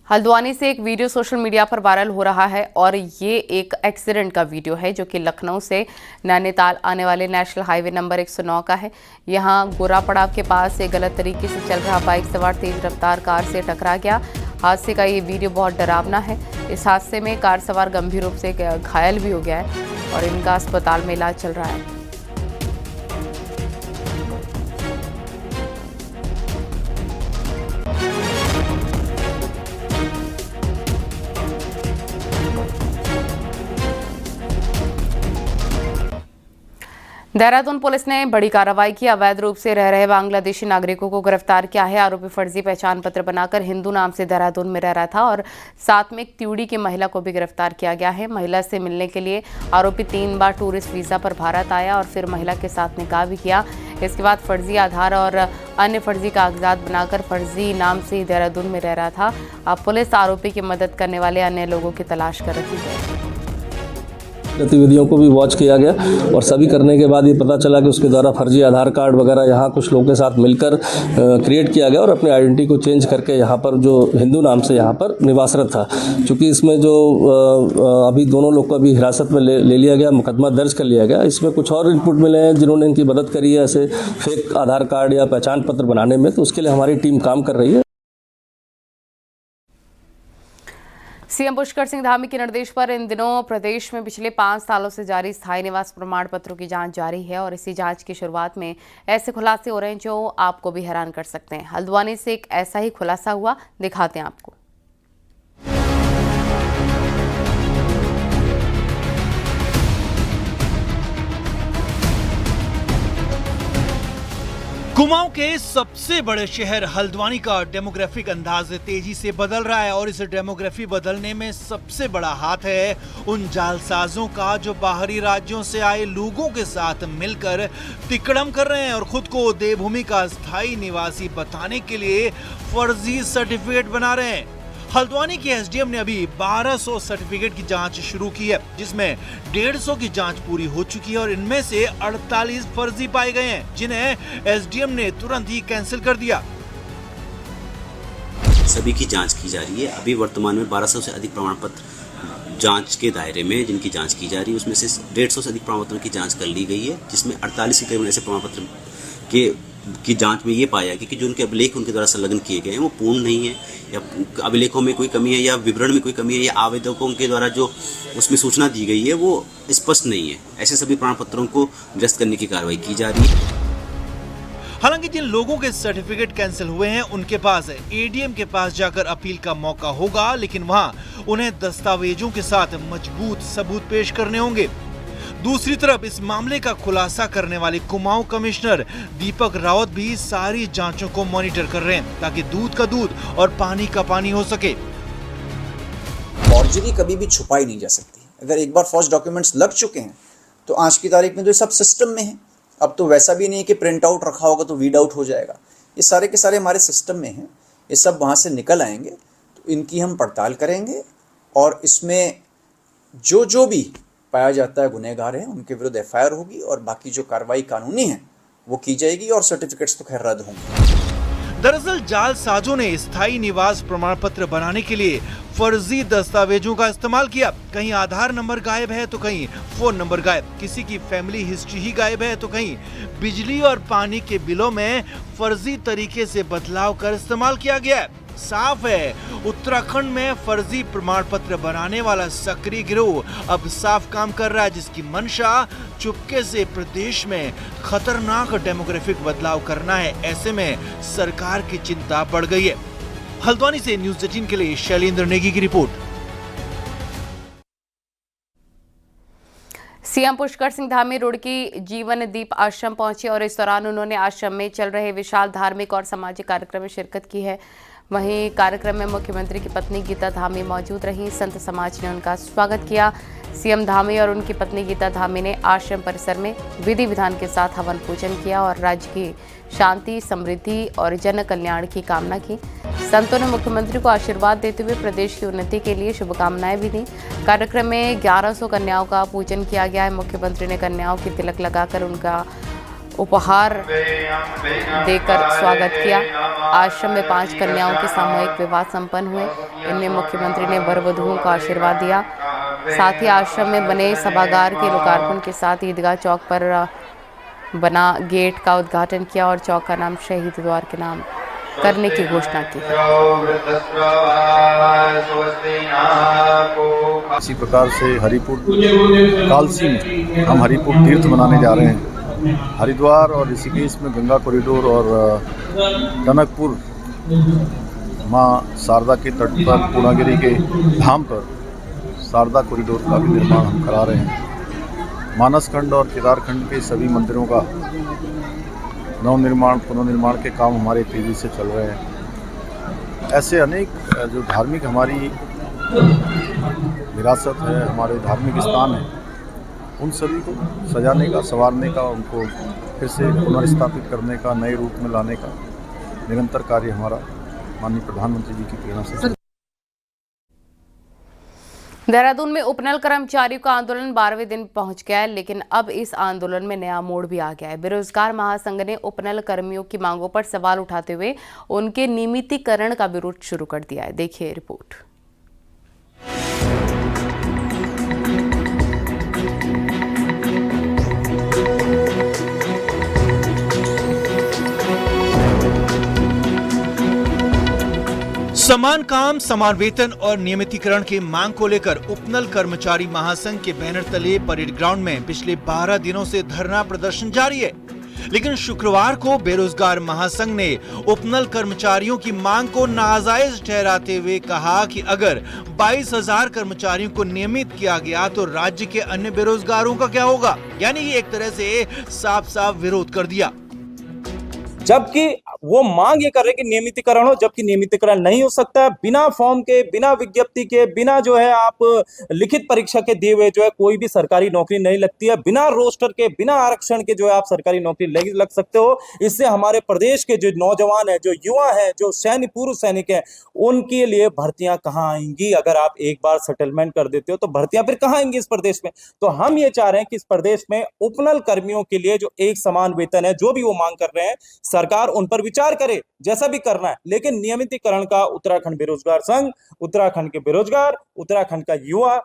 हल्द्वानी से एक video social media पर वायरल हो रहा है और ये एक एक्सीडेंट का वीडियो है जो कि लखनऊ से नैनीताल आने वाले नेशनल हाईवे नंबर 109 का है। यहाँ गोरा पड़ाव के पास एक गलत तरीके से चल रहा बाइक सवार तेज रफ्तार कार से टकरा गया। हादसे का ये वीडियो बहुत डरावना है। इस हादसे में कार सवार गंभीर रूप से घायल भी हो गया है और इनका अस्पताल में इलाज चल रहा है। देहरादून पुलिस ने बड़ी कार्रवाई की। अवैध रूप से रह रहे बांग्लादेशी नागरिकों को गिरफ्तार किया है। आरोपी फर्जी पहचान पत्र बनाकर हिंदू नाम से देहरादून में रह रहा था और साथ में एक त्यूड़ी की महिला को भी गिरफ्तार किया गया है। महिला से मिलने के लिए आरोपी 3 बार टूरिस्ट वीजा पर भारत आया और फिर महिला के साथ निकाह भी किया। इसके बाद फर्जी आधार और अन्य फर्जी कागजात बनाकर फर्जी नाम से देहरादून में रह रहा था। अब पुलिस आरोपी की मदद करने वाले अन्य लोगों की तलाश कर रही है। गतिविधियों को भी वॉच किया गया और सभी करने के बाद ये पता चला कि उसके द्वारा फर्जी आधार कार्ड वगैरह यहाँ कुछ लोगों के साथ मिलकर क्रिएट किया गया और अपने आइडेंटिटी को चेंज करके यहाँ पर जो हिंदू नाम से यहाँ पर निवासरत था। चूँकि इसमें जो अभी दोनों लोग को अभी हिरासत में ले लिया गया, मुकदमा दर्ज कर लिया गया। इसमें कुछ और इनपुट मिले हैं जिन्होंने इनकी मदद करी है ऐसे फेक आधार कार्ड या पहचान पत्र बनाने में, तो उसके लिए हमारी टीम काम कर रही है। सीएम पुष्कर सिंह धामी के निर्देश पर इन दिनों प्रदेश में पिछले 5 सालों से जारी स्थायी निवास प्रमाण पत्रों की जांच जारी है और इसी जांच की शुरुआत में ऐसे खुलासे हो रहे हैं जो आपको भी हैरान कर सकते हैं। हल्द्वानी से एक ऐसा ही खुलासा हुआ, दिखाते हैं आपको। कुमाऊं के सबसे बड़े शहर हल्द्वानी का डेमोग्राफिक अंदाज तेजी से बदल रहा है और इस डेमोग्राफी बदलने में सबसे बड़ा हाथ है उन जालसाजों का जो बाहरी राज्यों से आए लोगों के साथ मिलकर तिकड़म कर रहे हैं और खुद को देवभूमि का स्थायी निवासी बताने के लिए फर्जी सर्टिफिकेट बना रहे हैं। हल्द्वानी के एसडीएम ने अभी 1200 सर्टिफिकेट की जांच शुरू की है, जिसमें 150 की जांच पूरी हो चुकी है और इनमें से 48 फर्जी पाए गए हैं, जिन्हें एसडीएम ने तुरंत ही कैंसिल कर दिया। सभी की जांच की जा रही है। अभी वर्तमान में 1200 से अधिक प्रमाण पत्र जांच के दायरे में जिनकी जांच की जा रही है, उसमें से 150 से अधिक प्रमाण पत्रों की जांच कर ली गई है, जिसमें 48 के करीब ऐसे प्रमाण पत्र की जांच में ये पाया कि जो उनके अभिलेख उनके द्वारा संलग्न किए गए हैं वो पूर्ण नहीं है, या अभिलेखों में कोई कमी है, या विवरण में कोई कमी है, या आवेदकों के द्वारा जो उसमें सूचना दी गई है वो स्पष्ट नहीं है। ऐसे सभी प्रमाण पत्रों को निरस्त करने की कार्रवाई की जा रही है। हालांकि जिन लोगों के सर्टिफिकेट कैंसिल हुए हैं उनके पास एडीएम के पास जाकर अपील का मौका होगा, लेकिन वहां उन्हें दस्तावेजों के साथ मजबूत सबूत पेश करने होंगे। दूसरी तरफ इस मामले का खुलासा करने वाले कुमाऊं कमिश्नर दीपक रावत भी सारी जांचों को मॉनिटर कर रहे हैं ताकि दूध का दूध और पानी का पानी हो सके। फॉर्जरी कभी भी छुपाई नहीं जा सकती। अगर एक बार फॉर्ज डॉक्यूमेंट्स लग चुके हैं तो आज की तारीख में तो ये सब सिस्टम में है। अब तो वैसा भी नहीं है कि प्रिंट आउट रखा होगा तो वीड आउट हो जाएगा। ये सारे के सारे हमारे सिस्टम में हैं। ये सब वहाँ से निकल आएंगे तो इनकी हम पड़ताल करेंगे और इसमें जो भी पाया जाता है गुनहगार है उनके विरुद्ध एफआईआर होगी और बाकी जो कार्रवाई कानूनी है वो की जाएगी और सर्टिफिकेट्स तो खैर रद्द होंगे। दरअसल जालसाजों ने स्थायी निवास प्रमाण पत्र बनाने के लिए फर्जी दस्तावेजों का इस्तेमाल किया। कहीं आधार नंबर गायब है तो कहीं फोन नंबर गायब, किसी की फैमिली हिस्ट्री ही गायब है तो कहीं बिजली और पानी के बिलों में फर्जी तरीके से बदलाव कर इस्तेमाल किया गया है। साफ है उत्तराखंड में फर्जी प्रमाण पत्र बनाने वाला सक्रिय गिरोह अब साफ काम कर रहा है, जिसकी मंशा चुपके से प्रदेश में खतरनाक डेमोग्राफिक बदलाव करना है। ऐसे में सरकार की चिंता बढ़ गई है। हल्द्वानी से न्यूज़ 18 के लिए शैलेंद्र नेगी की रिपोर्ट। सीएम पुष्कर सिंह धामी रुड़की जीवन दीप आश्रम पहुंचे और इस दौरान उन्होंने आश्रम में चल रहे विशाल धार्मिक और सामाजिक कार्यक्रम में शिरकत की है। वहीं कार्यक्रम में मुख्यमंत्री की पत्नी गीता धामी मौजूद रहीं। संत समाज ने उनका स्वागत किया। सीएम धामी और उनकी पत्नी गीता धामी ने आश्रम परिसर में विधि विधान के साथ हवन पूजन किया और राज्य की शांति, समृद्धि और जन कल्याण की कामना की। संतों ने मुख्यमंत्री को आशीर्वाद देते हुए प्रदेश की उन्नति के लिए शुभकामनाएं भी दी। कार्यक्रम में 1100 कन्याओं का पूजन किया गया है। मुख्यमंत्री ने कन्याओं की तिलक लगाकर उपहार देकर स्वागत किया। आश्रम में 5 कन्याओं के सामूहिक विवाह संपन्न हुए। इनमें मुख्यमंत्री ने वर वधुओं को आशीर्वाद दिया। साथ ही आश्रम में बने सभागार के लोकार्पण के साथ ईदगाह चौक पर बना गेट का उद्घाटन किया और चौक का नाम शहीद द्वार के नाम करने की घोषणा की। इसी प्रकार से हरिपुर कालसी में हम हरिपुर तीर्थ मनाने जा रहे हैं। हरिद्वार और ऋषिकेश में गंगा कॉरिडोर और टनकपुर माँ शारदा के तट पर पूर्णागिरी के धाम पर शारदा कॉरिडोर का भी निर्माण हम करा रहे हैं। मानसखंड और केदारखंड के सभी मंदिरों का नवनिर्माण पुनर्निर्माण के काम हमारे तेजी से चल रहे हैं। ऐसे अनेक जो धार्मिक हमारी विरासत है, हमारे धार्मिक स्थान हैं, उन सभी को सजाने का, संवारने का, उनको फिर से पुनर्स्थापित करने का, नए रूप में लाने का निरंतर कार्य हमारा माननीय प्रधानमंत्री जी की प्रेरणा से। देहरादून में उपनल कर्मचारियों का आंदोलन 12वें दिन पहुंच गया है, लेकिन अब इस आंदोलन में नया मोड़ भी आ गया है। बेरोजगार महासंघ ने उपनल कर्मियों की मांगों पर सवाल उठाते हुए उनके नियमितीकरण का विरोध शुरू कर दिया है। देखिए रिपोर्ट। समान काम, समान वेतन और नियमितीकरण की मांग को लेकर उपनल कर्मचारी महासंघ के बैनर तले परेड ग्राउंड में पिछले 12 दिनों से धरना प्रदर्शन जारी है। लेकिन शुक्रवार को बेरोजगार महासंघ ने उपनल कर्मचारियों की मांग को नाजायज ठहराते हुए कहा कि अगर 22,000 कर्मचारियों को नियमित किया गया तो राज्य के अन्य बेरोजगारों का क्या होगा। यानी एक तरह से साफ साफ विरोध कर दिया। जबकि वो मांग ये कर रहे कि नियमितीकरण हो, जबकि नियमितीकरण नहीं हो सकता। बिना फॉर्म के, बिना विज्ञप्ति के, बिना जो है आप लिखित परीक्षा के दिए हुए जो है कोई भी सरकारी नौकरी नहीं लगती है। बिना रोस्टर के, बिना आरक्षण के जो है आप सरकारी नौकरी लग सकते हो। इससे हमारे प्रदेश के जो नौजवान है, जो युवा है, जो पूर्व सैनिक है, उनके लिए भर्तियां कहाँ आएंगी। अगर आप एक बार सेटलमेंट कर देते हो तो भर्तियां फिर कहाँ आएंगी इस प्रदेश में। तो हम ये चाह रहे हैं कि इस प्रदेश में उपनल कर्मियों के लिए जो एक समान वेतन है, जो भी वो मांग कर रहे हैं, सरकार उन पर विचार करे, जैसा भी करना है। लेकिन नियमितीकरण का उत्तराखंड बेरोजगार संघ, उत्तराखंड के बेरोजगार, उत्तराखंड का युवा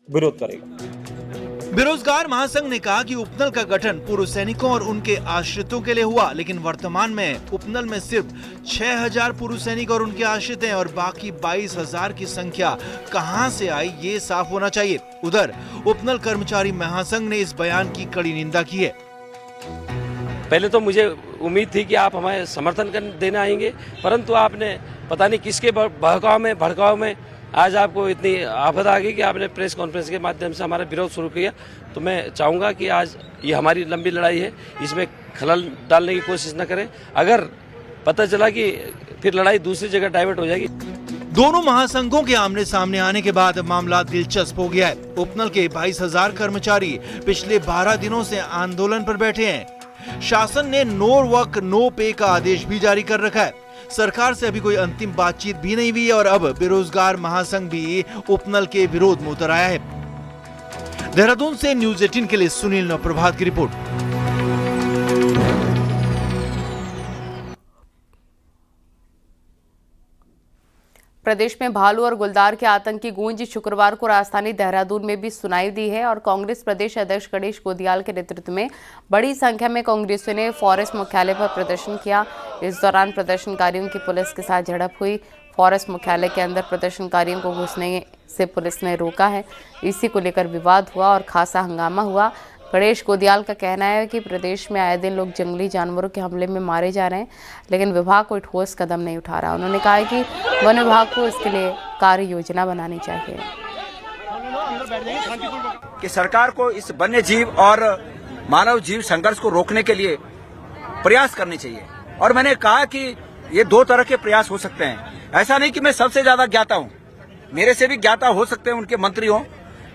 विरोध करेगा। बेरोजगार महासंघ ने कहा कि उपनल का गठन पूर्व सैनिकों और उनके आश्रितों के लिए हुआ, लेकिन वर्तमान में उपनल में सिर्फ 6,000 पूर्व सैनिक और उनके आश्रित हैं और बाकी 22,000 की संख्या कहां से आई, ये साफ होना चाहिए। उधर उपनल कर्मचारी महासंघ ने इस बयान की कड़ी निंदा की है। पहले तो मुझे उम्मीद थी कि आप हमें समर्थन देने आएंगे, परंतु आपने पता नहीं किसके भड़काव में आज आपको इतनी आफत आ गई कि आपने प्रेस कॉन्फ्रेंस के माध्यम से हमारा विरोध शुरू किया। तो मैं चाहूँगा कि आज ये हमारी लंबी लड़ाई है, इसमें खलल डालने की कोशिश न करें। अगर पता चला कि फिर लड़ाई दूसरी जगह डाइवर्ट हो जाएगी। दोनों महासंघों के आमने सामने आने के बाद मामला दिलचस्प हो गया है। उपनल के 22,000 कर्मचारी पिछले 12 दिनों से आंदोलन पर बैठे हैं। शासन ने नो वर्क नो पे का आदेश भी जारी कर रखा है। सरकार से अभी कोई अंतिम बातचीत भी नहीं हुई है और अब बेरोजगार महासंघ भी उपनल के विरोध में उतर आया है। देहरादून से न्यूज़ 18 के लिए सुनील नवप्रभात की रिपोर्ट। प्रदेश में भालू और गुलदार के आतंक की गूंज शुक्रवार को राजधानी देहरादून में भी सुनाई दी है और कांग्रेस प्रदेश अध्यक्ष गणेश गोदियाल के नेतृत्व में बड़ी संख्या में कांग्रेसियों ने फॉरेस्ट मुख्यालय पर प्रदर्शन किया। इस दौरान प्रदर्शनकारियों की पुलिस के साथ झड़प हुई। फॉरेस्ट मुख्यालय के अंदर प्रदर्शनकारियों को घुसने से पुलिस ने रोका है। इसी को लेकर विवाद हुआ और खासा हंगामा हुआ। गणेश गोदियाल का कहना है कि प्रदेश में आए दिन लोग जंगली जानवरों के हमले में मारे जा रहे हैं, लेकिन विभाग कोई ठोस कदम नहीं उठा रहा। उन्होंने कहा है कि वन विभाग को इसके लिए कार्य योजना बनानी चाहिए। कि सरकार को इस वन्य जीव और मानव जीव संघर्ष को रोकने के लिए प्रयास करने चाहिए। और मैंने कहा कि ये 2 तरह के प्रयास हो सकते हैं। ऐसा नहीं कि मैं सबसे ज्यादा ज्ञाता हूँ, मेरे से भी ज्ञाता हो सकते हैं उनके मंत्री हों,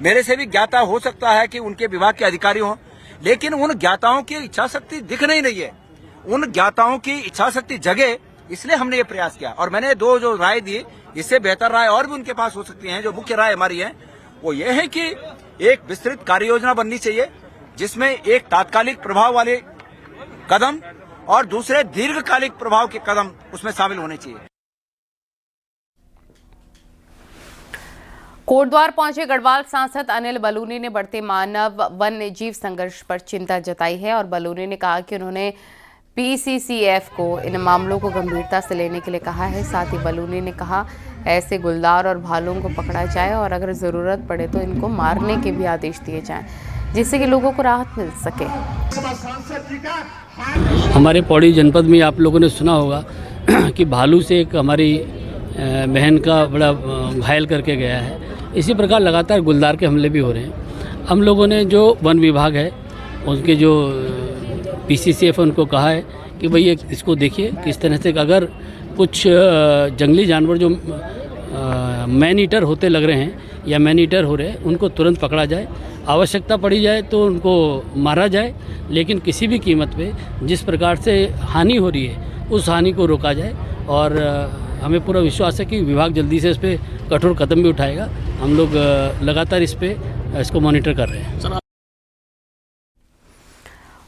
मेरे से भी ज्ञाता हो सकता है कि उनके विभाग के अधिकारी हों, लेकिन उन ज्ञाताओं की इच्छा शक्ति दिख नहीं रही है। उन ज्ञाताओं की इच्छा शक्ति जगे, इसलिए हमने ये प्रयास किया। और मैंने 2 जो राय दी, इससे बेहतर राय और भी उनके पास हो सकती है। जो मुख्य राय हमारी है वो ये है कि एक विस्तृत कार्य योजना बननी चाहिए, जिसमें एक तात्कालिक प्रभाव वाले कदम और दूसरे दीर्घकालिक प्रभाव के कदम उसमें शामिल होने चाहिए। कोटद्वार पहुंचे गढ़वाल सांसद अनिल बलूनी ने बढ़ते मानव वन्य जीव संघर्ष पर चिंता जताई है और बलूनी ने कहा कि उन्होंने पीसीसीएफ को इन मामलों को गंभीरता से लेने के लिए कहा है। साथ ही बलूनी ने कहा ऐसे गुलदार और भालुओं को पकड़ा जाए और अगर ज़रूरत पड़े तो इनको मारने के भी आदेश दिए जाएं, जिससे कि लोगों को राहत मिल सके। हमारे पौड़ी जनपद में आप लोगों ने सुना होगा कि भालू से एक हमारी बहन का बड़ा घायल करके गया है। इसी प्रकार लगातार गुलदार के हमले भी हो रहे हैं। हम लोगों ने जो वन विभाग है उनके जो पीसीसीएफ उनको कहा है कि भई इसको देखिए किस तरह से अगर कुछ जंगली जानवर जो मैन ईटर होते लग रहे हैं या मैन ईटर हो रहे हैं उनको तुरंत पकड़ा जाए, आवश्यकता पड़ी जाए तो उनको मारा जाए, लेकिन किसी भी कीमत पे जिस प्रकार से हानि हो रही है उस हानि को रोका जाए। और हमें पूरा विश्वास है कि विभाग जल्दी से इस पर कठोर कदम भी उठाएगा। हम लोग लगातार इसको मॉनिटर कर रहे हैं।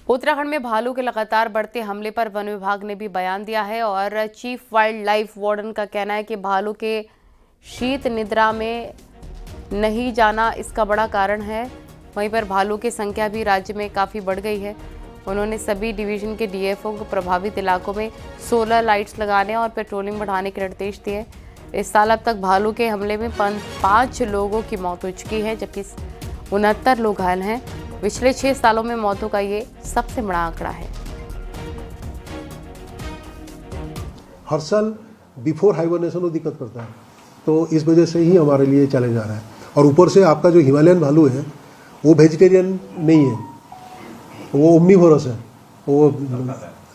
उत्तराखंड में भालू के लगातार बढ़ते हमले पर वन विभाग ने भी बयान दिया है और चीफ वाइल्ड लाइफ वार्डन का कहना है कि भालू के शीत निद्रा में नहीं जाना इसका बड़ा कारण है। वहीं पर भालू की संख्या भी राज्य में काफ़ी बढ़ गई है। उन्होंने सभी डिवीजन के डीएफओ को प्रभावित इलाकों में सोलर लाइट्स लगाने और पेट्रोलिंग बढ़ाने के निर्देश दिए। इस साल अब तक भालू के हमले में 5 लोगों की मौत हो चुकी है, जबकि 69 लोग घायल हैं। पिछले 6 सालों में मौतों का ये सबसे बड़ा आंकड़ा है। हर साल बिफोर हाइबरनेशन वो दिक्कत करता है, तो इस वजह से ही हमारे लिए चैलेंज आ रहा है। और ऊपर से आपका जो हिमालयन भालू है वो वेजिटेरियन नहीं है, वो ओमनीवोरस है। वो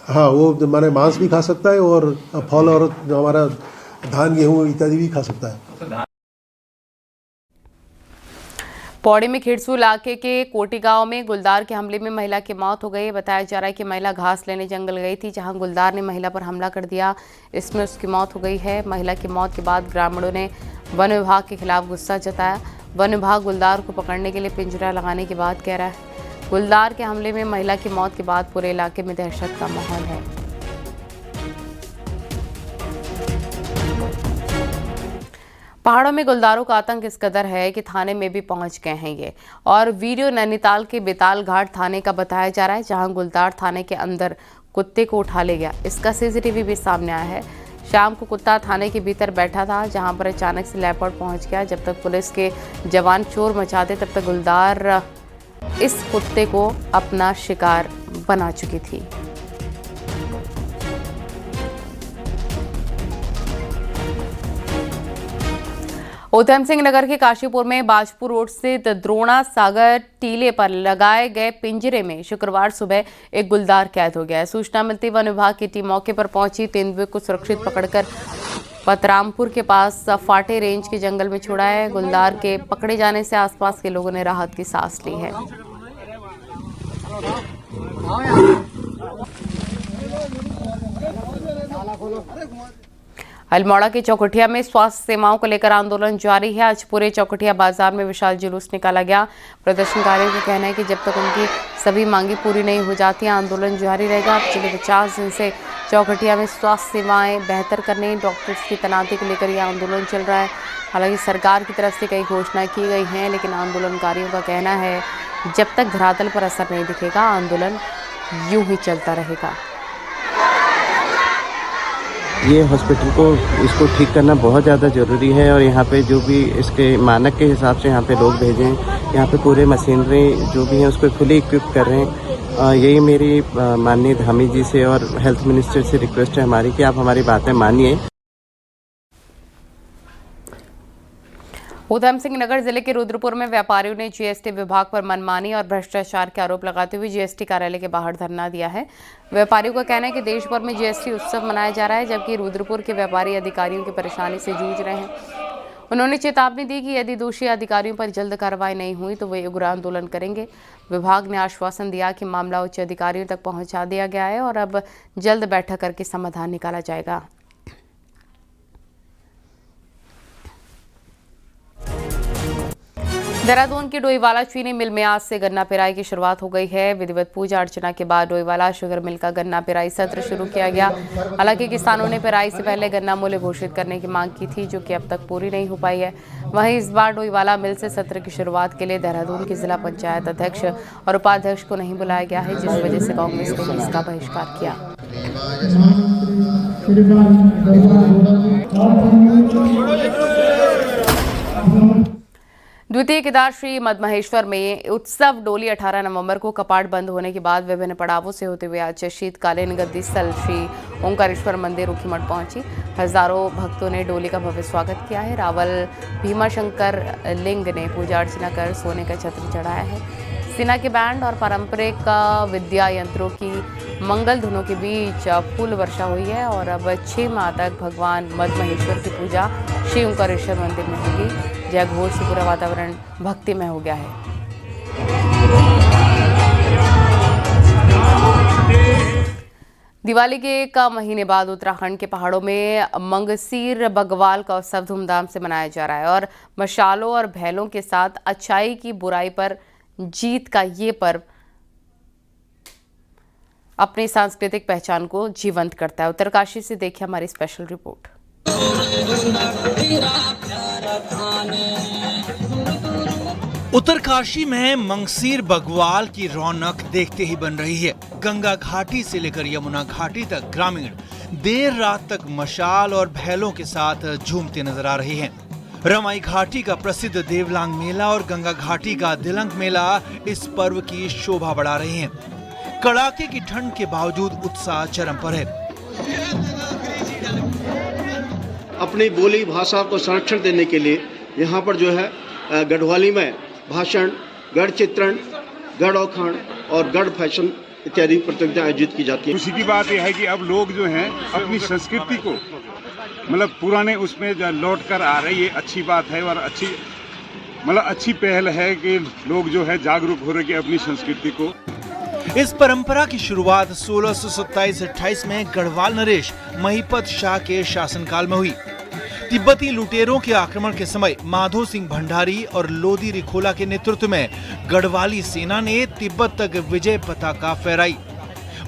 हाँ, वो माने मांस भी खा सकता है और फल और जो हमारा धान गेहूँ इत्यादि भी खा सकता है। पौड़ी में खिड़सू इलाके के कोटी गांव में गुलदार के हमले में महिला की मौत हो गई। बताया जा रहा है कि महिला घास लेने जंगल गई थी, जहां गुलदार ने महिला पर हमला कर दिया। इसमें उसकी मौत हो गई है। महिला की मौत के बाद ग्रामीणों ने वन विभाग के खिलाफ गुस्सा जताया। वन विभाग गुलदार को पकड़ने के लिए पिंजरा लगाने की बात कह रहा है। गुलदार के हमले में महिला की मौत के बाद पूरे इलाके में दहशत का माहौल है। पहाड़ों में गुलदारों का आतंक इस कदर है कि थाने में भी पहुंच गए हैं ये। और वीडियो नैनीताल के बेताल घाट थाने का बताया जा रहा है, जहां गुलदार थाने के अंदर कुत्ते को उठा ले गया। इसका सीसीटीवी भी सामने आया है। शाम को कुत्ता थाने के भीतर बैठा था, जहां पर अचानक से लेपर्ड पहुंच गया। जब तक पुलिस के जवान शोर मचाते तब तक गुलदार इस कुत्ते को अपना शिकार बना चुकी थी। उधम सिंह नगर के काशीपुर में बाजपुर रोड स्थित द्रोणा सागर टीले पर लगाए गए पिंजरे में शुक्रवार सुबह एक गुलदार कैद हो गया है। सूचना मिलती वन विभाग की टीम मौके पर पहुंची। तेंदुए को सुरक्षित पकड़कर पतरामपुर के पास फाटे रेंज के जंगल में छोड़ा है। गुलदार के पकड़े जाने से आसपास के लोगों ने राहत की सांस ली है। अल्मोड़ा के चौखटिया में स्वास्थ्य सेवाओं को लेकर आंदोलन जारी है। आज पूरे चौखटिया बाजार में विशाल जुलूस निकाला गया। प्रदर्शनकारियों का कहना है कि जब तक उनकी सभी मांगी पूरी नहीं हो जाती आंदोलन जारी रहेगा। पिछले 50 दिन से चौखटिया में स्वास्थ्य सेवाएं बेहतर करने, डॉक्टर्स की तैनाती को लेकर यह आंदोलन चल रहा है। हालांकि सरकार की तरफ से कई घोषणाएं की गई हैं, लेकिन आंदोलनकारियों का कहना है जब तक धरातल पर असर नहीं दिखेगा आंदोलन यूं ही चलता रहेगा। ये हॉस्पिटल को इसको ठीक करना बहुत ज़्यादा ज़रूरी है और यहाँ पे जो भी इसके मानक के हिसाब से यहाँ पे लोग भेजें, यहाँ पे पूरे मशीनरी जो भी है उसको फुली इक्विप कर रहे हैं। यही मेरी माननीय धामी जी से और हेल्थ मिनिस्टर से रिक्वेस्ट है हमारी कि आप हमारी बातें मानिए। उधम सिंह नगर जिले के रुद्रपुर में व्यापारियों ने जीएसटी विभाग पर मनमानी और भ्रष्टाचार के आरोप लगाते हुए जीएसटी कार्यालय के बाहर धरना दिया है। व्यापारियों का कहना है कि देश भर में जीएसटी उत्सव मनाया जा रहा है, जबकि रुद्रपुर के व्यापारी अधिकारियों की परेशानी से जूझ रहे हैं। उन्होंने चेतावनी दी कि यदि दोषी अधिकारियों पर जल्द कार्रवाई नहीं हुई तो वे उग्र आंदोलन करेंगे। विभाग ने आश्वासन दिया कि मामला उच्च अधिकारियों तक पहुंचा दिया गया है और अब जल्द बैठक करके समाधान निकाला जाएगा। देहरादून की डोईवाला चीनी मिल में आज से गन्ना पेराई की शुरुआत हो गई है। विधिवत पूजा अर्चना के बाद डोईवाला शुगर मिल का गन्ना पेराई सत्र शुरू किया गया। हालांकि किसानों ने पेराई से पहले गन्ना मूल्य घोषित करने की मांग की थी, जो कि अब तक पूरी नहीं हो पाई है। वहीं इस बार डोईवाला मिल से सत्र की शुरुआत के लिए देहरादून की जिला पंचायत अध्यक्ष और उपाध्यक्ष को नहीं बुलाया गया है, जिस वजह से कांग्रेस ने भी इसका बहिष्कार किया। द्वितीय केदार श्री मदमहेश्वर में उत्सव डोली 18 नवंबर को कपाट बंद होने के बाद विभिन्न पड़ावों से होते हुए आज शीतकालीन गद्दी स्थल श्री ओंकारेश्वर मंदिर ऊखीमठ पहुंची। हजारों भक्तों ने डोली का भव्य स्वागत किया है। रावल भीमाशंकर लिंग ने पूजा अर्चना कर सोने का छत्र चढ़ाया है। सेना के बैंड और पारंपरिक विद्या यंत्रों की मंगल धुनों के बीच फूल वर्षा हुई है और अब 6 माह तक भगवान मदमहेश्वर की पूजा श्री ओंकारेश्वर मंदिर में होगी। जय घोष से पूरा वातावरण भक्तिमय हो गया है। दिवाली के एक महीने बाद उत्तराखंड के पहाड़ों में मंगसीर बग्वाल का उत्सव धूमधाम से मनाया जा रहा है और मशालों और भैलों के साथ अच्छाई की बुराई पर जीत का ये पर्व अपनी सांस्कृतिक पहचान को जीवंत करता है। उत्तरकाशी से देखिए हमारी स्पेशल रिपोर्ट। उत्तरकाशी में मंगसीर बग्वाल की रौनक देखते ही बन रही है। गंगा घाटी से लेकर यमुना घाटी तक ग्रामीण देर रात तक मशाल और भैलों के साथ झूमते नजर आ रहे हैं। रमाई घाटी का प्रसिद्ध देवलांग मेला और गंगा घाटी का दिलंग मेला इस पर्व की शोभा बढ़ा रहे हैं। कड़ाके की ठंड के बावजूद उत्साह चरम पर है। अपनी बोली भाषा को संरक्षण देने के लिए यहाँ पर जो है गढ़वाली में भाषण, गढ़ चित्रण, गढ़ औखाण और गढ़ फैशन इत्यादि प्रतियोगिता आयोजित की जाती है। खुशी की बात यह है कि अब लोग जो हैं अपनी संस्कृति को मतलब पुराने उसमें लौट कर आ रही है। अच्छी बात है और अच्छी पहल है कि लोग जो है जागरूक हो रहे हैं अपनी संस्कृति को। इस परंपरा की शुरुआत 1627-28 में गढ़वाल नरेश महिपत शाह के शासनकाल में हुई। तिब्बती लुटेरों के आक्रमण के समय माधो सिंह भंडारी और लोदी रिखोला के नेतृत्व में गढ़वाली सेना ने तिब्बत तक विजय पताका फहराई।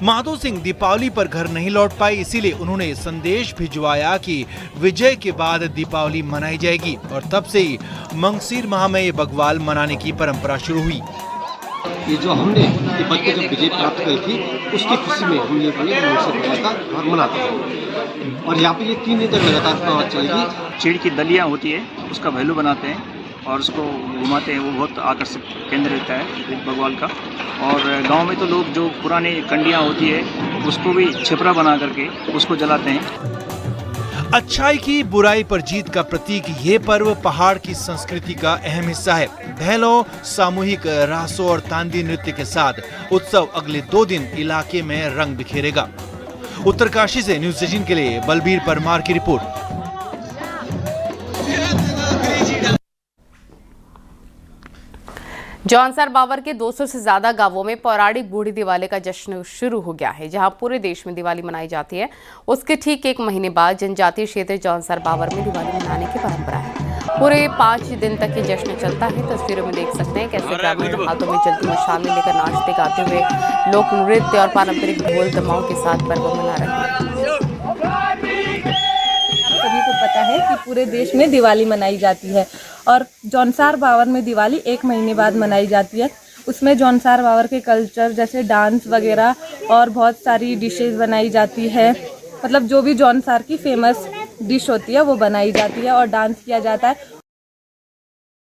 माधो सिंह दीपावली पर घर नहीं लौट पाए, इसीलिए उन्होंने संदेश भिजवाया कि विजय के बाद दीपावली मनाई जाएगी और तब से ही मंगसीर माह में ये बग्वाल मनाने की परंपरा शुरू हुई। ये जो हमने तिब्बत को जब विजय प्राप्त करी थी उसकी खुशी में हम ये मंगसीर का त्योहार मनाते हैं और यहाँ पे ये 3 दिन तक लगातार त्योहार चलेगी। चीड़ की दलिया होती है, उसका भैलू बनाते हैं और उसको घुमाते हैं। वो बहुत आकर्षक केंद्र रहता है बग्वाल का। और गांव में तो लोग जो पुरानी कंडियां होती है उसको भी छिपरा बना करके उसको जलाते हैं। अच्छाई की बुराई पर जीत का प्रतीक ये पर्व पहाड़ की संस्कृति का अहम हिस्सा है। भैलों, सामूहिक रासों और तांदी नृत्य के साथ उत्सव अगले 2 दिन इलाके में रंग बिखेरेगा। उत्तरकाशी से न्यूज़ 18 के लिए बलबीर परमार की रिपोर्ट। जौनसार बावर के 200 से ज्यादा गांवों में पौराणिक बूढ़ी दिवाली का जश्न शुरू हो गया है। जहां पूरे देश में दिवाली मनाई जाती है, उसके ठीक 1 महीने बाद जनजातीय क्षेत्र जौनसार बावर में दिवाली मनाने की परंपरा है। पूरे 5 दिन तक ये जश्न चलता है। तस्वीरों में देख सकते हैं कैसे ग्रामीण हाथों में जलती मशालें लेकर नाचते गाते हुए लोक नृत्य और पारंपरिक ढोल दमाओं के साथ पर्व मना रहे हैं। सभी को पता है कि पूरे देश में दिवाली मनाई जाती है और जौनसार बावर में दिवाली 1 महीने बाद मनाई जाती है। उसमें जौनसार बावर के कल्चर जैसे डांस वगैरह और बहुत सारी डिशेस बनाई जाती है। मतलब जो भी जौनसार की फेमस डिश होती है वो बनाई जाती है और डांस किया जाता है